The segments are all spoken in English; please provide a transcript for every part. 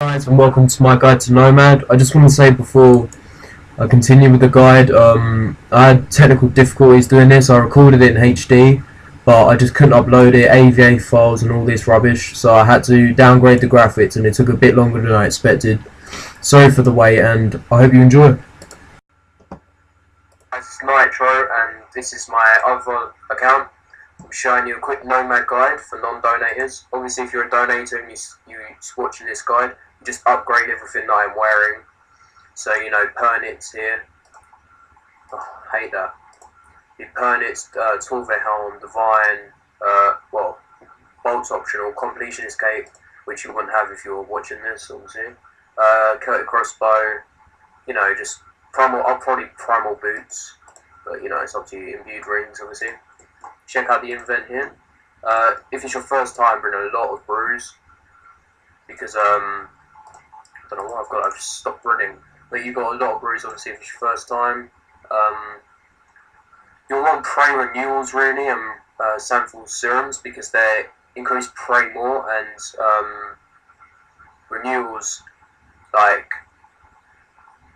Guys, and welcome to my guide to Nomad. I just want to say before I continue with the guide, I had technical difficulties doing this. I recorded it in HD, but I just couldn't upload it, AVA files and all this rubbish, so I had to downgrade the graphics and it took a bit longer than I expected. Sorry for the wait, and I hope you enjoy. This is Nitro, and this is my other account. I'm showing you a quick Nomad guide for non-donators. Obviously, if you're a donator and you're watching this guide, you just upgrade everything that I'm wearing. So, you know, Pernit's here. Oh, I hate that. The Pernit's, 12 helm, Divine, bolts optional, completionist cape, which you wouldn't have if you were watching this, obviously. Curtain crossbow, you know, just primal, I'll probably primal boots, but you know, it's up to you. Imbued rings, obviously. Check out the invent here. If it's your first time, bring a lot of brews, because I don't know what I've got. I've just stopped running, but you've got a lot of brews obviously if it's your first time. You'll want prey renewals really, and Sanful serums, because they increase prey more, and renewals, like,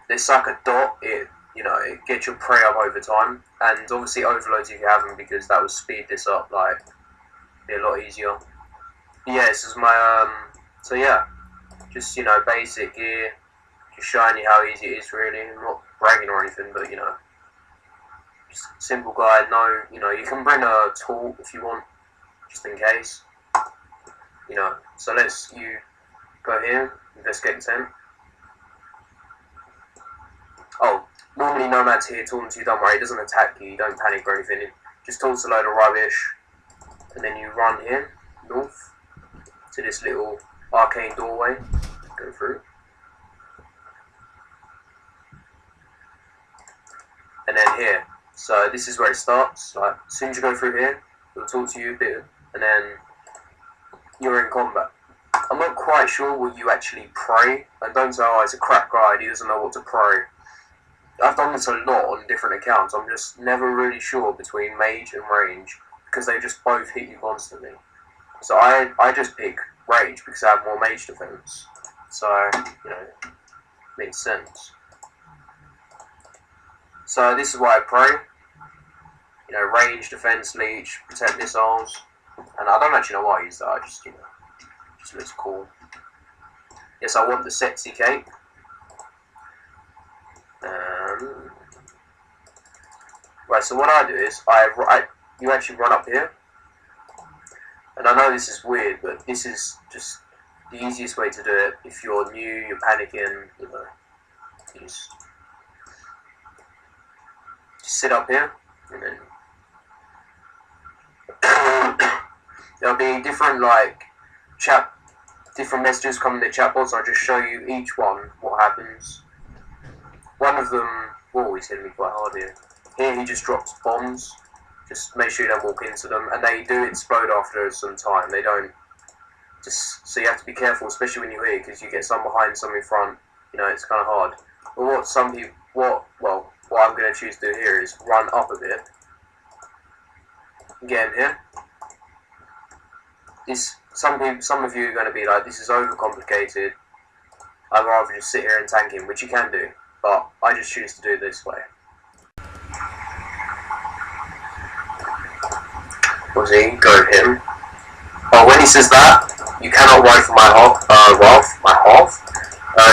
they suck a dot. It gets your prey up over time, and obviously overloads if you have them, because that will speed this up, like, be a lot easier. But yeah, this is my so yeah, just, you know, basic gear, just showing you how easy it is really. I'm not bragging or anything, but you know, just simple guide. No, you know, you can bring a tool if you want, just in case, you know. So you go here, investigate the tent. Oh, normally Nomad's here talking to you, don't worry, he doesn't attack you, don't panic or anything, it just talks a load of rubbish, and then you run here, north, to this little arcane doorway, go through, and then here, so this is where it starts. Like, as soon as you go through here, it'll talk to you a bit, and then you're in combat. I'm not quite sure what you actually pray, and don't say, oh, it's a crap guide, he doesn't know what to pray. I've done this a lot on different accounts. I'm just never really sure between mage and range, because they just both hit you constantly. So I just pick rage because I have more mage defense. So, you know, makes sense. So this is why I pray. You know, range, defense, leech, protect missiles, and I don't actually know why I use that. I just, you know, just looks cool. Yes, I want the sexy cape. Right, so what I do is, you actually run up here, and I know this is weird, but this is just the easiest way to do it. If you're new, you're panicking, you know, you just sit up here, and then there'll be different, like, different messages come in the chat box. I'll just show you each one, what happens. One of them, oh, he's hitting me quite hard here. Here he just drops bombs. Just make sure you don't walk into them, and they do explode after some time. They don't so you have to be careful, especially when you're here, because you get some behind, some in front. You know, it's kind of hard. But what I'm going to choose to do here is run up a bit. Get him here. Some of you are going to be like, this is overcomplicated. I'd rather just sit here and tank him, which you can do, but I just choose to do it this way. Obviously, go with him. But when he says that, you cannot ride for my half.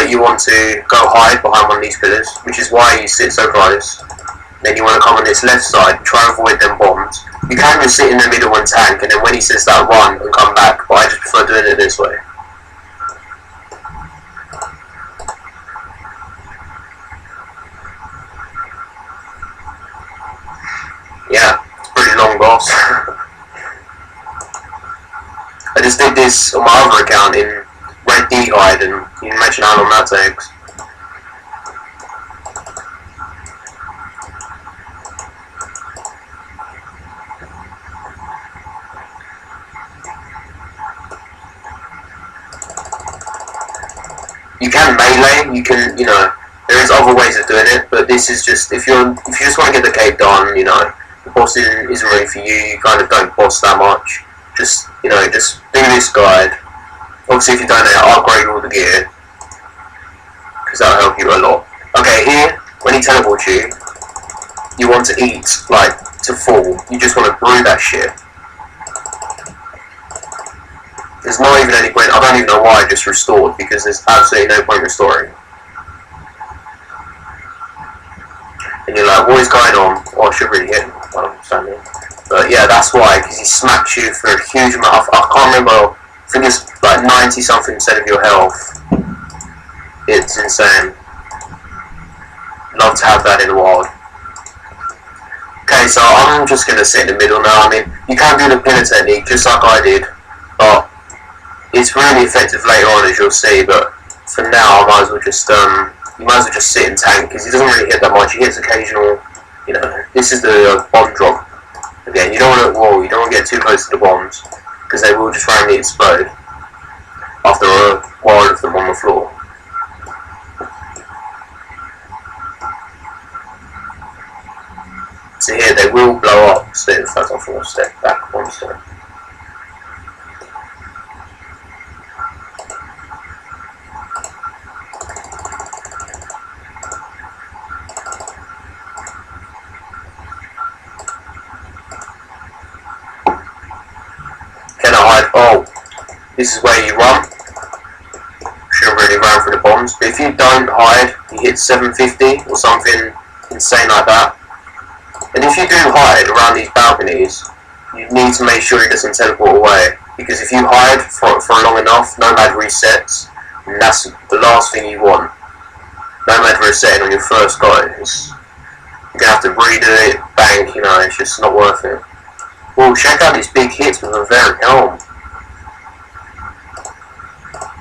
You want to go hide behind one of these pillars, which is why you sit so close. Then you want to come on this left side, try and avoid them bombs. You can just sit in the middle and tank, and then when he says that, run and come back. But I just prefer doing it this way. Yeah, it's a pretty long boss. I just did this on my other account in Red D Guide, and you can imagine how long that takes. You can melee, you can, you know, there is other ways of doing it, but this is just, if you just want to get the cape done, you know, the boss isn't really for you, you kind of don't boss that much. Just, you know, just do this guide. Obviously if you don't know, I'll upgrade all the gear, because that'll help you a lot. Okay, here, when he teleports you, you want to eat, like, to full. You just want to brew that shit. There's not even any point. I don't even know why I just restored, because there's absolutely no point restoring. And you're like, what is going on? Oh, I should really hit him while I'm standing. But yeah, that's why, because he smacks you for a huge amount of, I can't remember, I think it's like 90 something percent of your health. It's insane. Love to have that in the wild. Okay, so I'm just going to sit in the middle now. I mean, you can do the pillar technique just like I did, but it's really effective later on, as you'll see. But for now, I might as well just you might as well just sit and tank, because he doesn't really hit that much. He hits occasional, you know. This is the bomb drop. Again, you don't want to, whoa, you don't want to get too close to the bombs, because they will just randomly explode after a while of them on the floor. So here, they will blow up. So in fact, I'm going to step back one step. Can I hide? Oh, this is where you run. Shouldn't really run for the bombs, but if you don't hide, you hit 750 or something insane like that. And if you do hide around these balconies, you need to make sure he doesn't teleport away, because if you hide for long enough, Nomad resets, and that's the last thing you want. Nomad resetting on your first go, you're going to have to redo it, bank, you know, it's just not worth it. Well, check out these big hits with a very helm.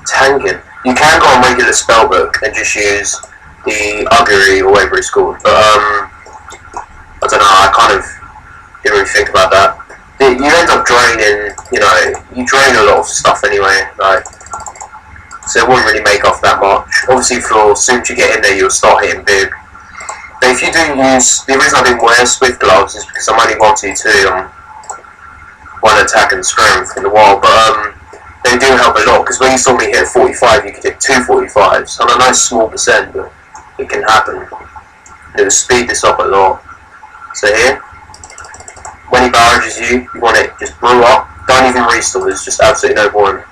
Tanking. You can go on regular spellbook and just use the Augury or whatever it's called, but I don't know, I kind of didn't really think about that. You end up draining, you know, you drain a lot of stuff anyway, like, so it wouldn't really make off that much. Obviously, for as soon as you get in there, you'll start hitting big. But if you do use, the reason I didn't wear Swift gloves is because I'm only 1-2-2 on one attack and strength in the wild, but they do help a lot, because when you saw me hit 45, you could hit 2 45s, and a nice small percent, but it can happen. It will speed this up a lot. So here, when he barrages you, you want it just brew up. Don't even restore, there's just absolutely no point.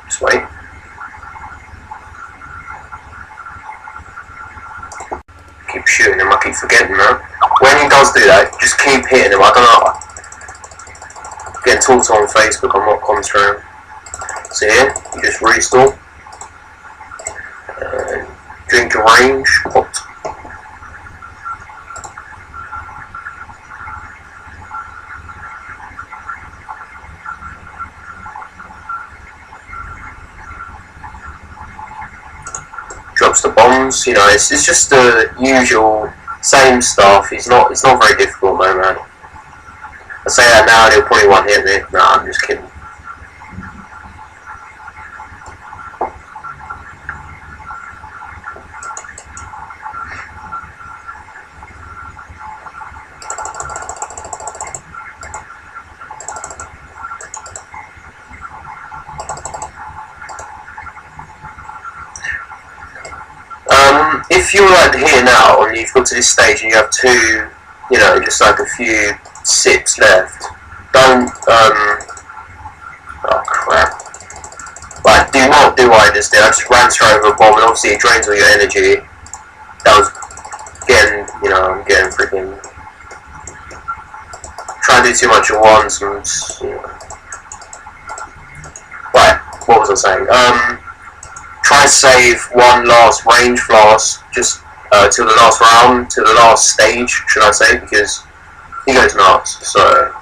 Just wait. Keep shooting him, I keep forgetting that. When he does do that, just keep hitting him. I don't know. I'm getting talked to on Facebook, I'm not concentrating. So here, you just restore. Drink your range, hot. Drops the bombs, you know, it's just the usual same stuff. It's not very difficult, though, man. I say that now, and he'll probably one hit me. Nah, I'm just kidding. If you're like here now and you've got to this stage and you have two, you know, just like a few sips left, don't, oh crap, like, do not do what I just did. I just ran straight over a bomb, and obviously it drains all your energy. That was getting, you know, I'm getting freaking, trying to do too much at once, and, you know. Right, what was I saying? Try to save one last range flask just till the last round, to the last stage, should I say, because he goes nuts. So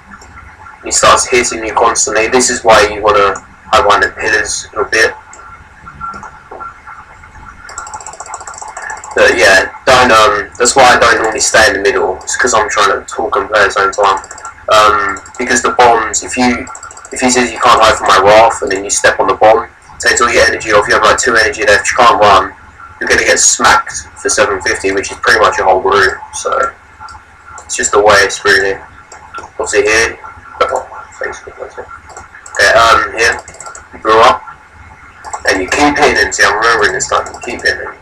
he starts hitting you constantly. This is why you want to have one of the pillars a bit. But yeah, don't. That's why I don't normally stay in the middle. It's because I'm trying to talk and play at the same time. Because the bombs, if he says you can't hide from my wrath, and then you step on the bomb, takes all your energy off, you have like 2 energy left, you can't run, you're going to get smacked for 750, which is pretty much a whole room, so it's just a waste, really. Obviously here, oh, Facebook, that's it. Okay, here, you brew up, And you keep hitting him. See, I'm remembering this time. You keep hitting him.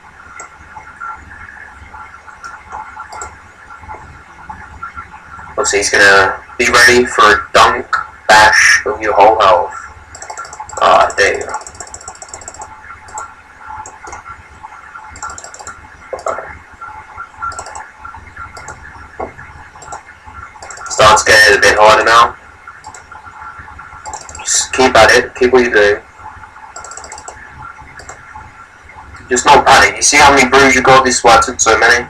Obviously, he's gonna be ready for a dunk bash of your whole health. Ah, there you go. Starts getting a bit harder now. Just keep at it. Keep what you're doing. Just not panic. You see how many brews you got? This is why I took so many.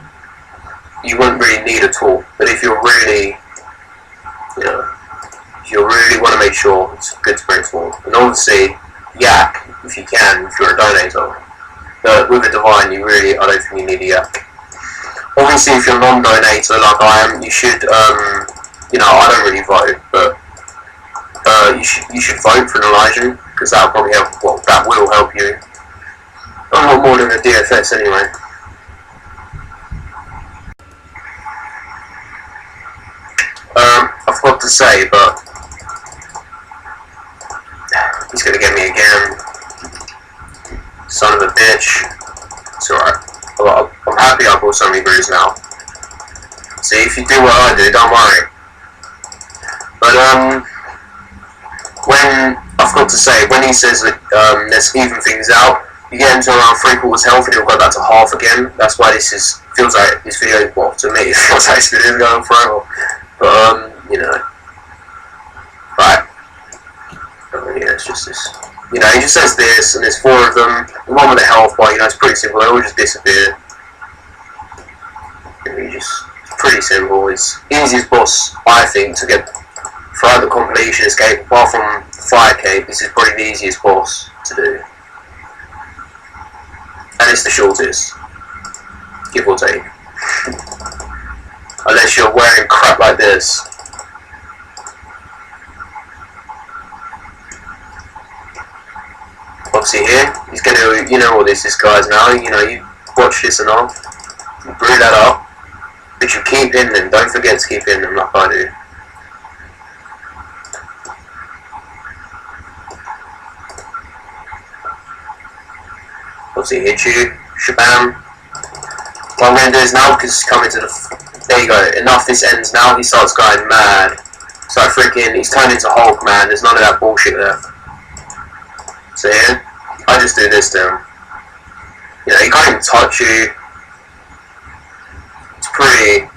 You wouldn't really need at all. But if you're really, you know, if you really want to make sure it's good to bring more. And obviously, yak, if you can, if you're a donator. But with a divine, you really, I don't think you need a yak. Obviously, if you're a non-donator like I am, you should, you know, I don't really vote, but you should vote for an Elijah, because that'll probably help, well, that will help you. A lot more than a DFS anyway. I forgot to say, but he's gonna get me again. Son of a bitch. It's alright. I'm happy I bought so many brews now. See, if you do what I do, don't worry. But when I forgot to say, when he says that let's even things out, you get him to around 3/4 health and he'll go back to half again. That's why this feels like this video, well, to me, it feels like this video is going forever. But you know, right? Yeah, it's just this. You know, he just says this, and there's 4 of them. The one with the health bar, you know, it's pretty simple. They all just disappear. It's pretty simple. It's easiest boss, I think, to get throughout the compilation escape. Apart from Fire Cape, this is probably the easiest boss to do. And it's the shortest, give or take. Unless you're wearing crap like this. Obviously here, he's gonna, you know what this guy's now, you know, you watch this and all. You brew that up, but you keep in them, don't forget to keep in them like I do. Obviously hit you, shabam. What I'm going to do is now, because it's coming to the, there you go, enough, this ends now, he starts going mad. So freaking, he's turned into Hulk, man, there's none of that bullshit there. So here, I just do this to him. You know, he can't even touch you. It's pretty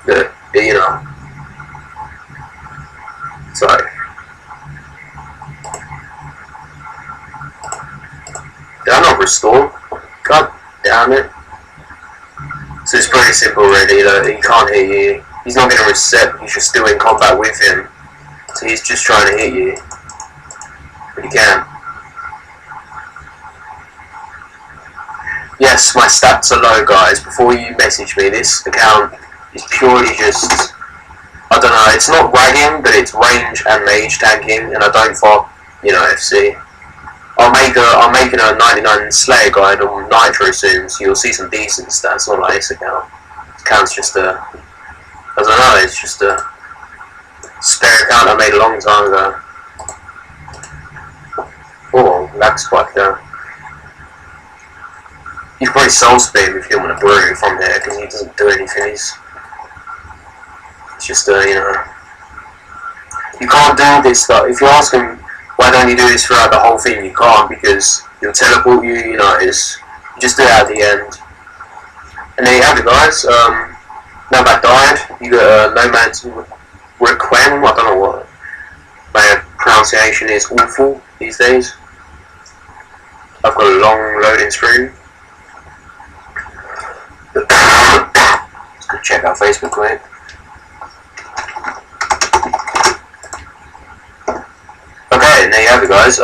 good, you know. So, did I not restore? God damn it. So it's pretty simple really, he can't hit you. He's not going to reset, he's just still in combat with him. So he's just trying to hit you. But he can. Yes, my stats are low, guys. Before you message me, this account is purely just, I don't know, it's not ragging, but it's range and mage tanking, and I don't fuck, you know, FC. I'm making a 99 Slayer guide on Nitro soon, so you'll see some decent stats, not like this account. This account's just a, I don't know, it's just a spare account I made a long time ago. Oh, lag spike there. You can probably soul split him if you want to brew from here, because he doesn't do anything. It's just, you know, you can't do this stuff. If you ask him, why don't you do this throughout the whole thing, you can't, because he'll teleport you, you know, you just do it at the end. And there you have it, guys. Nomad died. You got Nomad Requiem, I don't know what my pronunciation is, awful these days. I've got a long loading screen. Let's go check out Facebook quick. Okay, and there you have it, guys.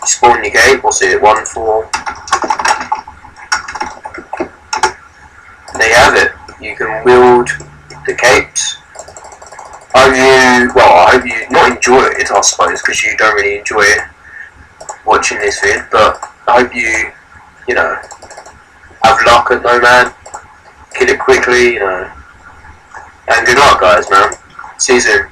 Spawn your gate, what's it, 1-4. There you have it. You can wield the capes. I hope you not enjoy it, I suppose, because you don't really enjoy watching this vid, but I hope you know, have luck at Nomad, kill it quickly, you know, and good luck, guys, man. See you soon.